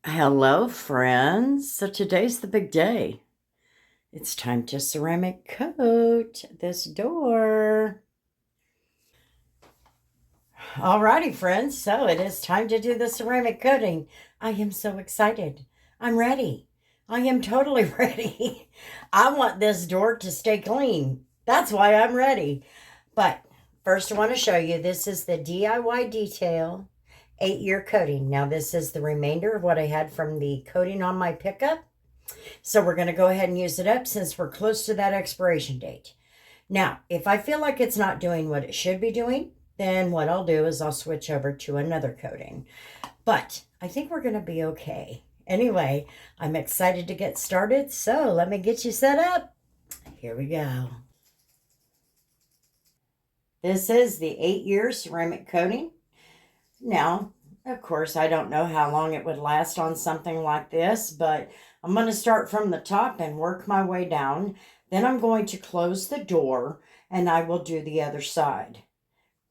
Hello, friends. So today's the big day. It's time to ceramic coat this door. Alrighty, friends. So it is time to do the ceramic coating. I am so excited. I'm ready. I am totally ready. I want this door to stay clean. That's why I'm ready. But first, I want to show you this is the DIY Detail 8-year coating. Now, this is the remainder of what I had from the coating on my pickup. So we're going to go ahead and use it up since we're close to that expiration date. Now, if I feel like it's not doing what it should be doing, then what I'll do is I'll switch over to another coating. But I think we're going to be okay. Anyway, I'm excited to get started. So let me get you set up. Here we go. This is the 8-year ceramic coating. Now, of course, I don't know how long it would last on something like this, but I'm going to start from the top and work my way down. Then I'm going to close the door and I will do the other side.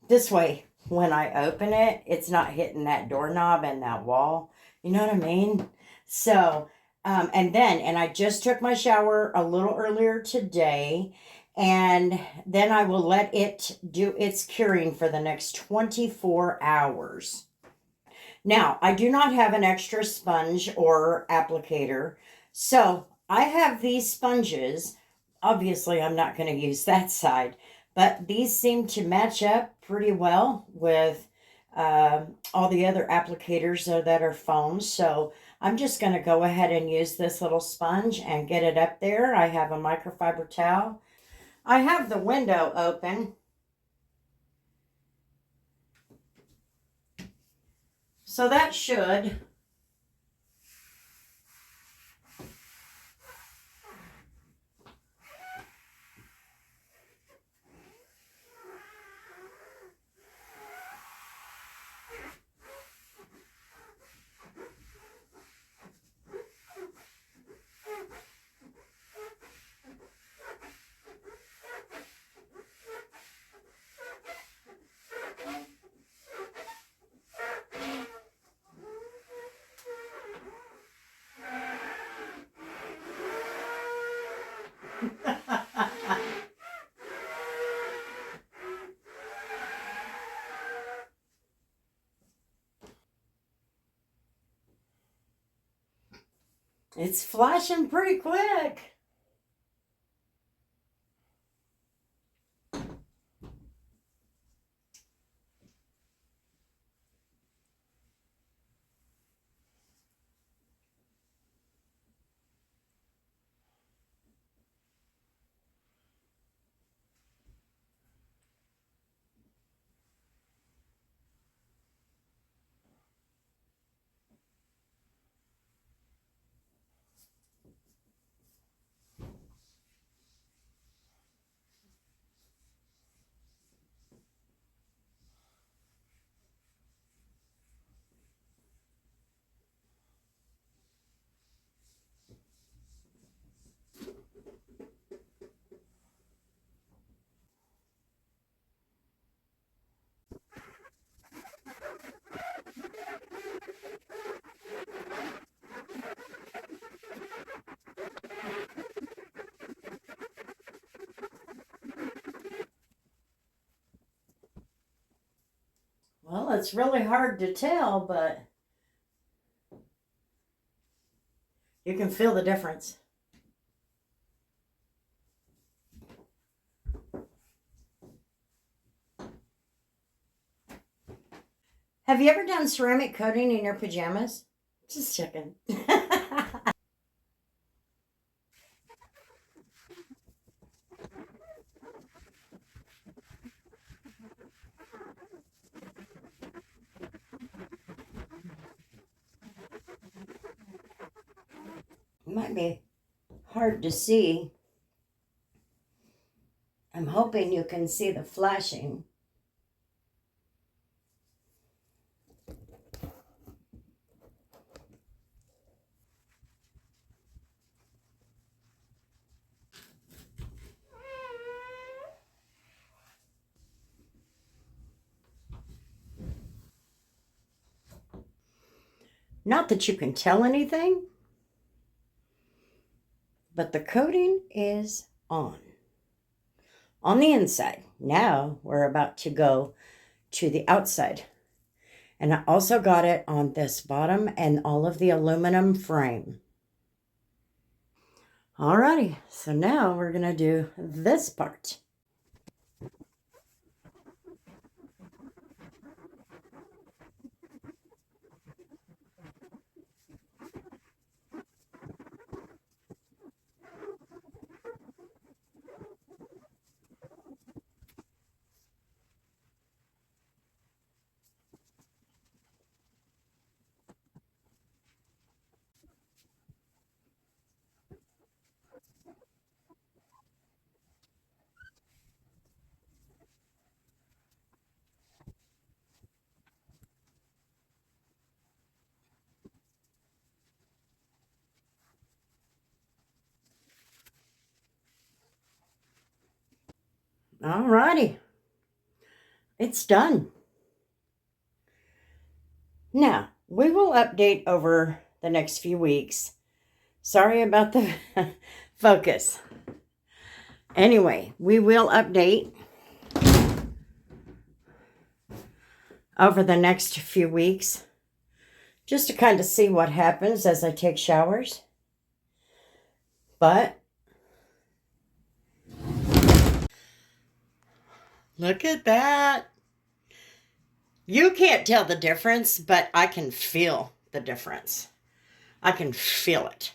This way, when I open it, it's not hitting that doorknob and that wall. You know what I mean? So, and I just took my shower a little earlier today, and then I will let it do its curing for the next 24 hours. Now, I do not have an extra sponge or applicator, so I have these sponges. Obviously, I'm not going to use that side, but these seem to match up pretty well with all the other applicators that are foam. So I'm just going to go ahead and use this little sponge and get it up there. I have a microfiber towel. I have the window open, so that should. It's flashing pretty quick. Well, it's really hard to tell, but you can feel the difference. Have you ever done ceramic coating in your pajamas? Just checking. It might be hard to see. I'm hoping you can see the flashing. Not that you can tell anything, but the coating is on the inside. Now we're about to go to the outside. And I also got it on this bottom and all of the aluminum frame. Alrighty, so now we're gonna do this part. Alrighty, it's done. Now, we will update over the next few weeks. Sorry about the focus. Anyway, we will update over the next few weeks just to kind of see what happens as I take showers. But look at that. You can't tell the difference, but I can feel the difference. I can feel it.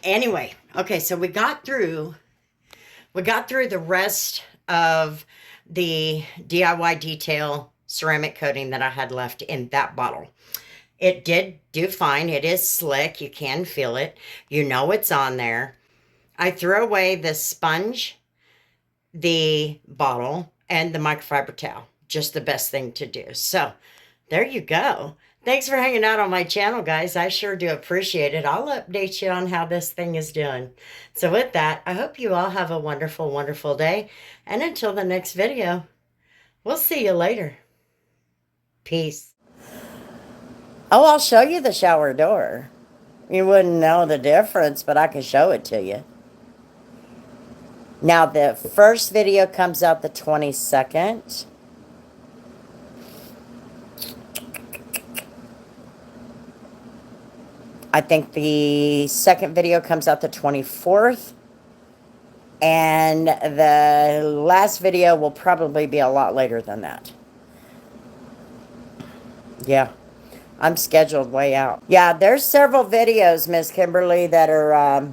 Anyway, okay, so we got through the rest of the DIY detail ceramic coating that I had left in that bottle. It did do fine. It is slick. You can feel it. You know it's on there. I threw away the sponge, the bottle, and the microfiber towel. Just the best thing to do. So there you go. Thanks for hanging out on my channel, guys. I sure do appreciate it. I'll update you on how this thing is doing. So with that, I hope you all have a wonderful, wonderful day. And until the next video, we'll see you later. Peace. Oh, I'll show you the shower door. You wouldn't know the difference, but I can show it to you. Now, the first video comes out the 22nd. I think the second video comes out the 24th. And the last video will probably be a lot later than that. Yeah, I'm scheduled way out. Yeah, there's several videos, Miss Kimberly, that are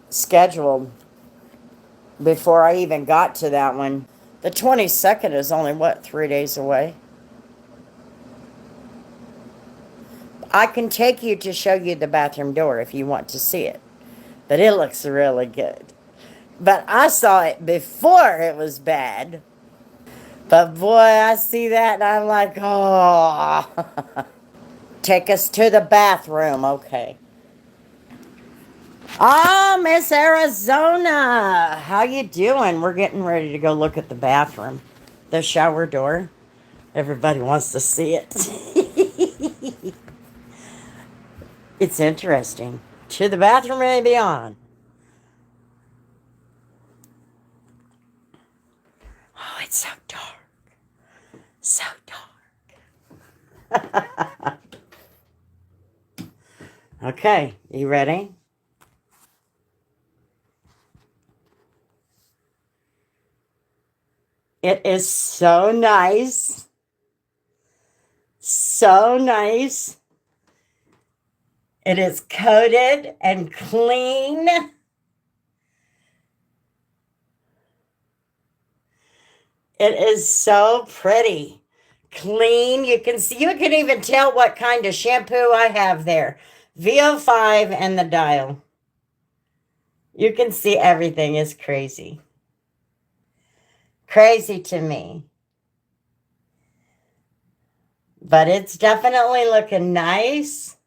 scheduled before I even got to that one. The 22nd is only, what, 3 days away? I can take you to show you the bathroom door if you want to see it. But it looks really good. But I saw it before it was bad. But boy, I see that and I'm like, oh. Take us to the bathroom, okay. Oh, Miss Arizona, how you doing? We're getting ready to go look at the bathroom. The shower door. Everybody wants to see it. It's interesting. To the bathroom and beyond. Oh, it's so dark. So dark. Okay, you ready? It is so nice. So nice. It is coated and clean. It is so pretty. Clean. You can see, you can even tell what kind of shampoo I have there. VO5 and the dial. You can see everything is crazy. Crazy to me. But it's definitely looking nice.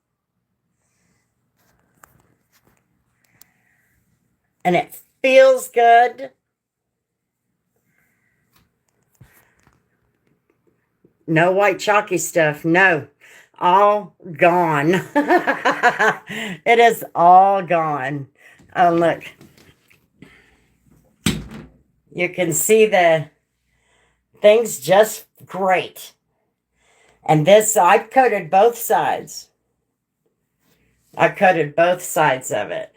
And it feels good. No white chalky stuff. No. all gone. It is all gone. Oh, look. You can see the things just great. And this, I coated both sides. I coated both sides of it.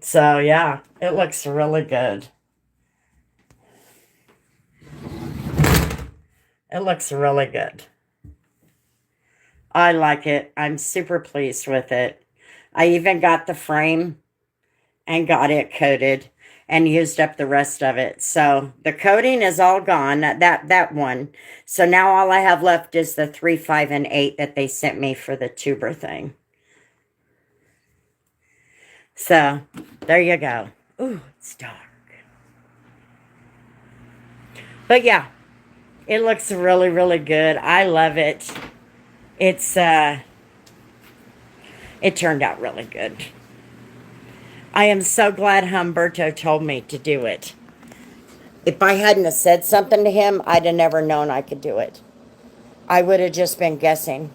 So, yeah, it looks really good. It looks really good. I like it. I'm super pleased with it. I even got the frame and got it coated and used up the rest of it. So the coating is all gone, that one. So now all I have left is the 3, 5, and 8 that they sent me for the tuber thing. So there you go. Ooh, it's dark. But yeah, it looks really, really good. I love it. It's, it turned out really good. I am so glad Humberto told me to do it. If I hadn't have said something to him, I'd have never known I could do it. I would have just been guessing.